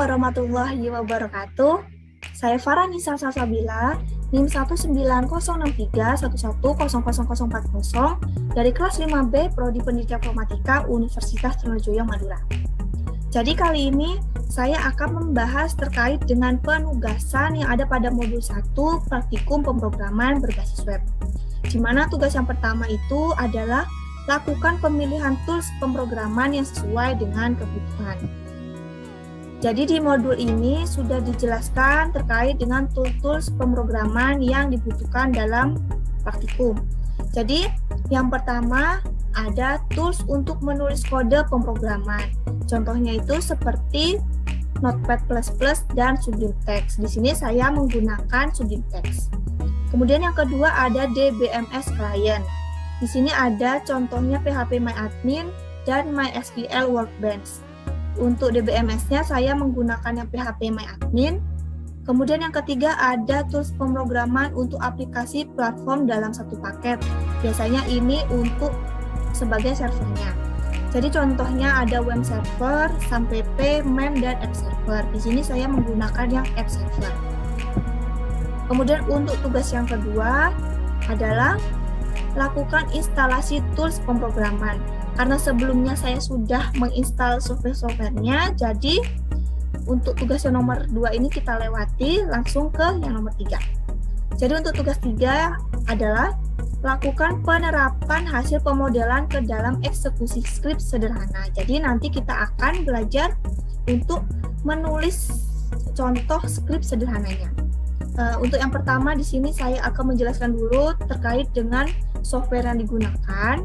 warahmatullahi wabarakatuh. Saya Farhanisa Salsabila, NIM 1906311004040 dari kelas 5B Prodi Pendidikan Informatika Universitas Trunojoyo Madura. Jadi kali ini saya akan membahas terkait dengan penugasan yang ada pada modul 1 praktikum pemrograman berbasis web. Di mana tugas yang pertama itu adalah lakukan pemilihan tools pemrograman yang sesuai dengan kebutuhan. Jadi di modul ini sudah dijelaskan terkait dengan tools pemrograman yang dibutuhkan dalam praktikum. Jadi yang pertama ada tools untuk menulis kode pemrograman. Contohnya itu seperti Notepad++ dan Sublime Text. Di sini saya menggunakan Sublime Text. Kemudian yang kedua ada DBMS Client. Di sini ada contohnya PHPMyAdmin dan MySQL Workbench. Untuk DBMS-nya saya menggunakan yang PHPMyAdmin. Kemudian yang ketiga ada tools pemrograman untuk aplikasi platform dalam satu paket. Biasanya ini untuk sebagai servernya. Jadi contohnya ada WAMP server, SAMPP, MEM, dan App server. Di sini saya menggunakan yang App server. Kemudian untuk tugas yang kedua adalah lakukan instalasi tools pemrograman. Karena sebelumnya saya sudah menginstal software-softwarenya, jadi untuk tugas yang nomor 2 ini kita lewati langsung ke yang nomor 3. Jadi untuk tugas 3 adalah lakukan penerapan hasil pemodelan ke dalam eksekusi skrip sederhana. Jadi nanti kita akan belajar untuk menulis contoh skrip sederhananya. Untuk yang pertama di sini saya akan menjelaskan dulu terkait dengan software yang digunakan.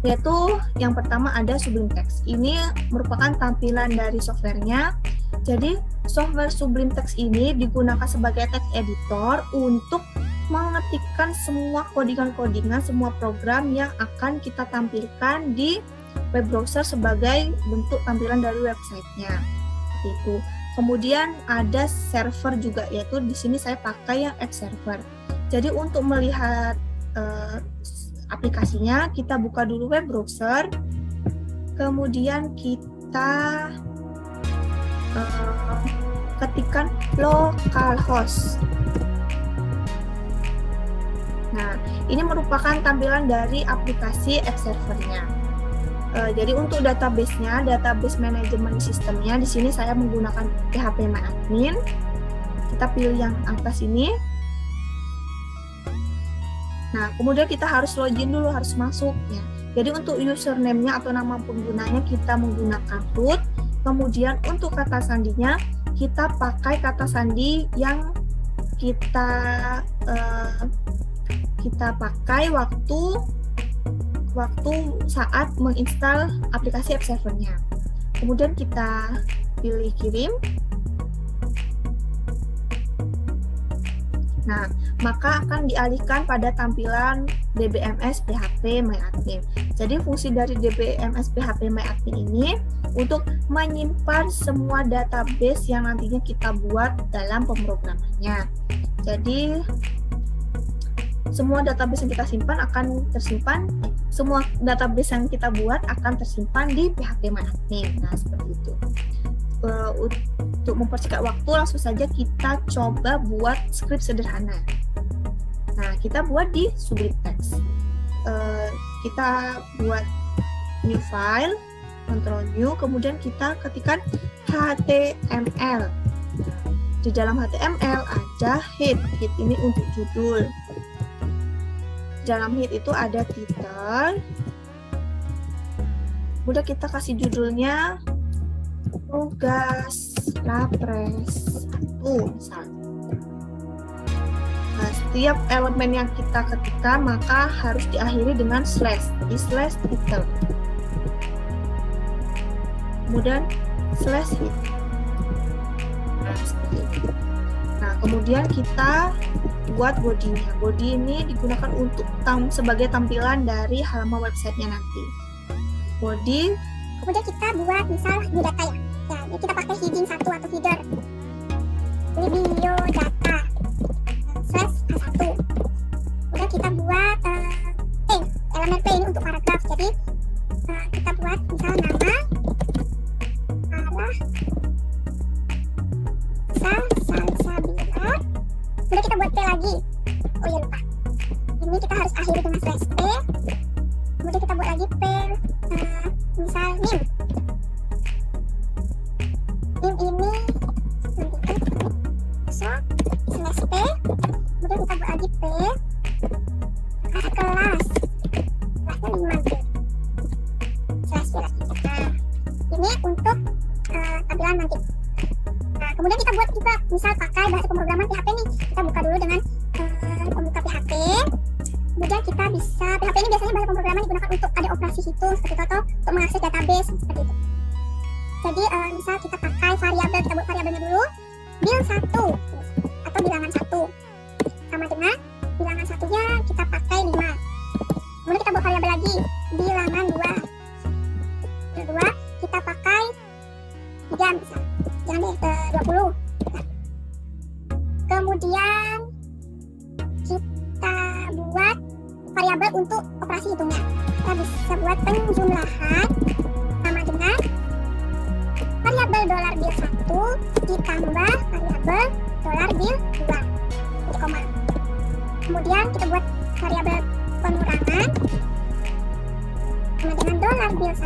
Yaitu yang pertama ada Sublime Text. Ini merupakan tampilan dari softwarenya. Jadi software Sublime Text ini digunakan sebagai text editor untuk mengetikkan semua codingan-codingan, semua program yang akan kita tampilkan di web browser sebagai bentuk tampilan dari websitenya. Itu. Kemudian ada server juga, yaitu di sini saya pakai yang App server. Jadi untuk melihat aplikasinya, kita buka dulu web browser, kemudian kita ketikkan localhost. Nah, ini merupakan tampilan dari aplikasi App servernya. Jadi untuk database-nya, database manajemen sistemnya, di sini saya menggunakan PHPMyAdmin. Kita pilih yang atas ini. Nah, kemudian kita harus login dulu, harus masuk ya. Jadi untuk username-nya atau nama penggunanya kita menggunakan root. Kemudian untuk kata sandinya kita pakai kata sandi yang kita pakai waktu saat menginstal aplikasi App servernya. Kemudian kita pilih kirim. Nah, maka akan dialihkan pada tampilan DBMS PHPMyAdmin. Jadi fungsi dari DBMS PHPMyAdmin ini untuk menyimpan semua database yang nantinya kita buat dalam pemrogramannya. Jadi semua database yang kita simpan akan tersimpan, semua database yang kita buat akan tersimpan di PHPMyAdmin. Nah, seperti itu. Untuk mempersingkat waktu, langsung saja kita coba buat skrip sederhana. Nah, kita buat di Sublime Text. Kita buat new file, Ctrl New, kemudian kita ketikkan HTML. Di dalam HTML ada head. Head ini untuk judul. Dalam head itu ada title. Kemudian kita kasih judulnya tugas lapres 1 misalnya. Nah, setiap elemen yang kita ketikkan maka harus diakhiri dengan slash, di slash title. Kemudian slash head. Nah, seperti itu. Nah, kemudian kita buat body-nya. Body ini digunakan untuk sebagai tampilan dari halaman websitenya nanti. Body. Kemudian kita buat misal biodata ya. Ya, kita pakai heading 1 atau header. Biodata slash H1. Kemudian kita buat elemen P ini untuk paragraf. Jadi kita buat misal nama, arah, kiri dengan slash p, kemudian kita buat lagi p, misal nim ini slash p, kemudian kita buat lagi p kelasnya 5b slash p lagi. Nah, ini untuk tampilan nanti. Nah, kemudian kita buat juga misal pakai bahasa pemrograman PHP nih. Kita buka dulu dengan pembuka PHP. Kemudian kita bisa, PHP ini biasanya bahasa pemrograman digunakan untuk ada operasi hitung seperti itu, atau untuk mengakses database seperti itu. Jadi misal kita pakai variabel, kita buat variabelnya dulu bil1 atau bilangan 1 sama dengan bilangan satunya kita pakai 5. Kemudian kita buat variabel lagi bilangan 2. Kedua kita pakai 3 misal, jangan deh 20. Nah, kemudian kita buat variabel untuk operasi hitungnya. Kita bisa buat penjumlahan sama dengan variabel $bil1 ditambah variabel $bil2 titik koma. Kemudian kita buat variabel pengurangan sama dengan $bil1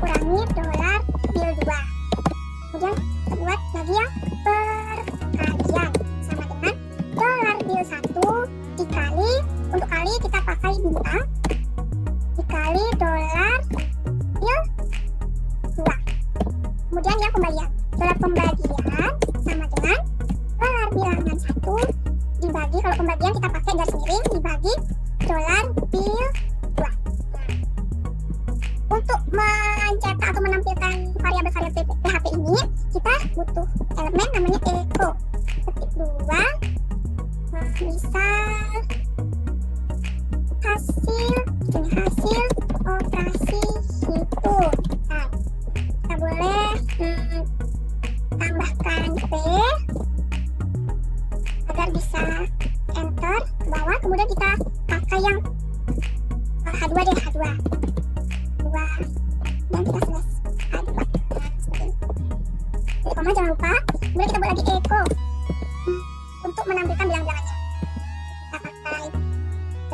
kurangi $bil2. Kemudian kita buat lagi yang perkalian sama dengan $bil1 dikali, untuk kali kita pakai bintang, dikali $bil2. Kemudian yang pembagian, pembagian sama dengan bilangan 1 dibagi, kalau pembagian kita pakai garis miring, dibagi $bil2. Untuk mencetak atau menampilkan variabel-variabel PHP ini, kita butuh elemen namanya echo. Ketik 2, misal hasil operasi hitung. Nah, kita boleh tambahkan p agar bisa enter ke bawah. Kemudian kita pakai yang H2 deh, H2 dan kita slash H2. Jadi koma jangan lupa. Kemudian kita buat lagi echo untuk menampilkan bilang-bilangannya. Kita pakai p,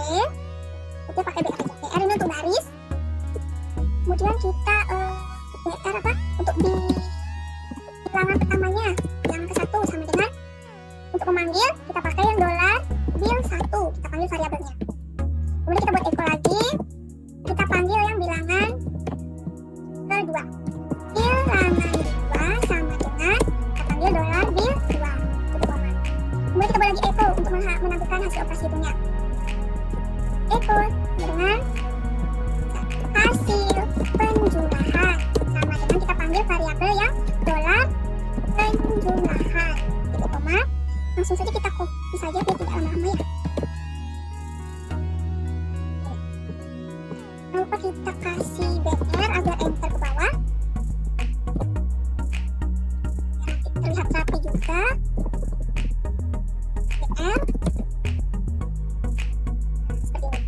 kita pakai br aja. Br ini untuk baris. Kemudian kita br apa? Untuk bilangan pertamanya, bilangan ke-1 sama dengan untuk memanggil kita pakai yang $bil1, kita panggil variabelnya. Kemudian kita buat echo lagi, kita panggil yang bilangan kedua. Bilangan 2 sama dengan kita panggil $bil2. Kemudian kita buat lagi echo untuk menampilkan hasil operasi hitungnya. Echo dengan hasil penjumlahan sama dengan kita panggil variabel yang $penjumlahan titik koma. Langsung saja kita copy saja biar tidak lama-lama ya. Jangan lupa kita kasih br agar enter ke bawah, nanti terlihat rapi juga. Br seperti ini.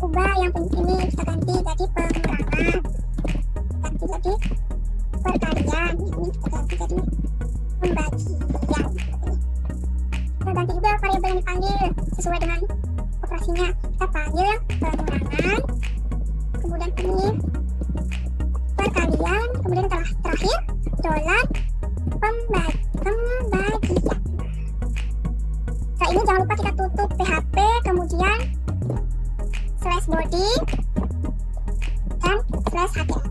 Ubah yang ini kita ganti jadi pengurangan, ganti jadi perkalian, ini kita ganti jadi pembagian. Kita ganti juga variabel yang dipanggil sesuai dengan operasinya. Kita panggil yang pengurangan, kemudian ini perkalian, kemudian terakhir pembagian. Setelah ini jangan lupa kita tutup PHP, kemudian slash body dan slash html.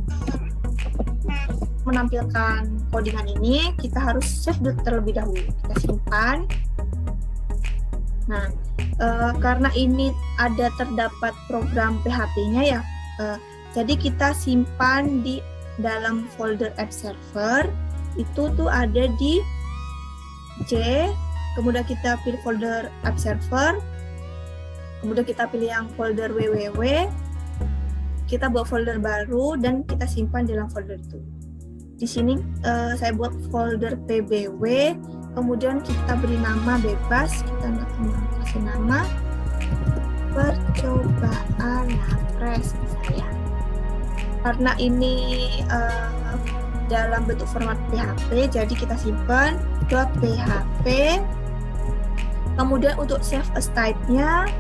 Nah, Menampilkan codingan ini kita harus save terlebih dahulu, kita simpan. Nah, karena ini ada terdapat program PHP-nya ya, jadi kita simpan di dalam folder app server. Itu tuh ada di C, kemudian kita pilih folder app server, kemudian kita pilih yang folder www, kita buat folder baru dan kita simpan dalam folder itu. Di sini saya buat folder pbw, kemudian kita beri nama bebas, kita kasih nama percobaan lapres misalnya. Karena ini dalam bentuk format PHP, jadi kita simpan .php. Kemudian untuk save as type-nya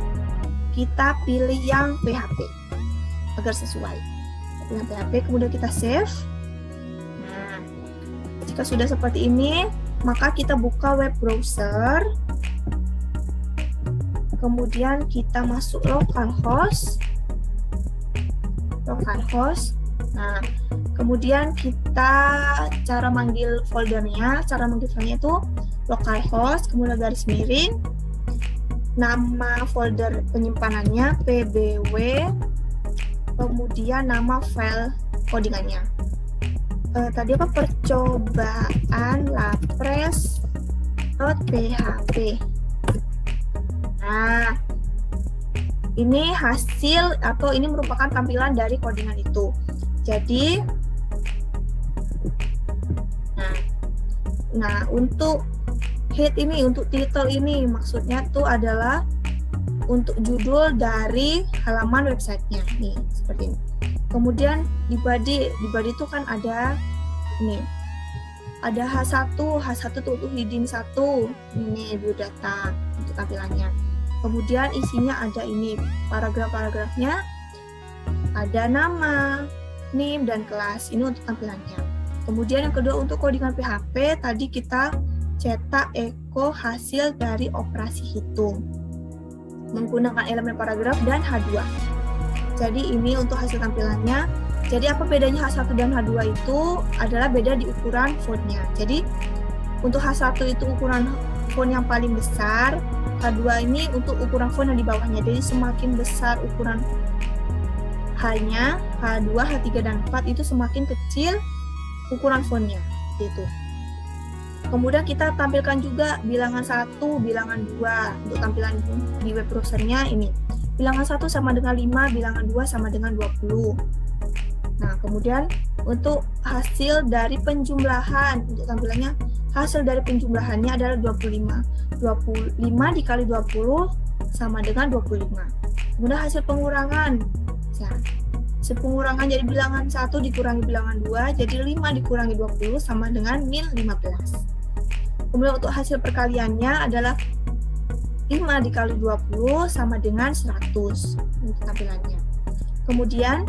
kita pilih yang PHP agar sesuai. Pilih PHP, kemudian kita save. Nah, jika sudah seperti ini, maka kita buka web browser. Kemudian kita masuk localhost. Nah, kemudian kita cara manggil foldernya itu localhost, kemudian garis miring, nama folder penyimpanannya pbw, kemudian nama file codingannya. Tadi apa, percobaan lapres.php. Nah, ini hasil atau ini merupakan tampilan dari codingan itu. Jadi, nah untuk head ini, untuk title ini, maksudnya itu adalah untuk judul dari halaman websitenya. Nih, seperti ini. Kemudian di body itu kan ada ini, ada H1 itu untuk heading 1, ini biodata untuk tampilannya. Kemudian isinya ada ini, paragraf-paragrafnya, ada nama, name, dan kelas. Ini untuk tampilannya. Kemudian yang kedua untuk codingan PHP, tadi kita cetak echo hasil dari operasi hitung menggunakan elemen paragraf dan H2. Jadi ini untuk hasil tampilannya. Jadi apa bedanya H1 dan H2 itu adalah beda di ukuran fontnya. Jadi untuk H1 itu ukuran font yang paling besar, H2 ini untuk ukuran font yang di bawahnya. Jadi semakin besar ukuran H-nya, H2, H3, dan 4 itu semakin kecil ukuran fontnya. Gitu. Kemudian kita tampilkan juga bilangan 1, bilangan 2 untuk tampilan di web browsernya ini. Bilangan 1 sama dengan 5, bilangan 2 sama dengan 20. Nah, kemudian untuk hasil dari penjumlahan, untuk tampilannya hasil dari penjumlahannya adalah 25. 25 dikali 20 sama dengan 25. Kemudian hasil pengurangan. Nah, hasil pengurangan jadi bilangan 1 dikurangi bilangan 2, jadi 5 dikurangi 20 sama dengan min 15. Kemudian untuk hasil perkaliannya adalah 5 dikali 20 sama dengan 100 untuk tampilannya. Kemudian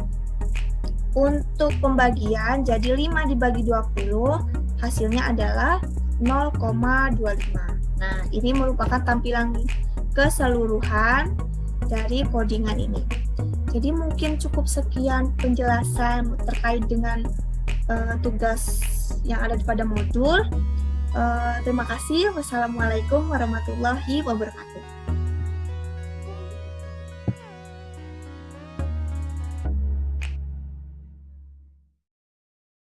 untuk pembagian, jadi 5 dibagi 20, hasilnya adalah 0,25. Nah, ini merupakan tampilan keseluruhan dari codingan ini. Jadi mungkin cukup sekian penjelasan terkait dengan tugas yang ada pada modul. Terima kasih. Wassalamualaikum warahmatullahi wabarakatuh.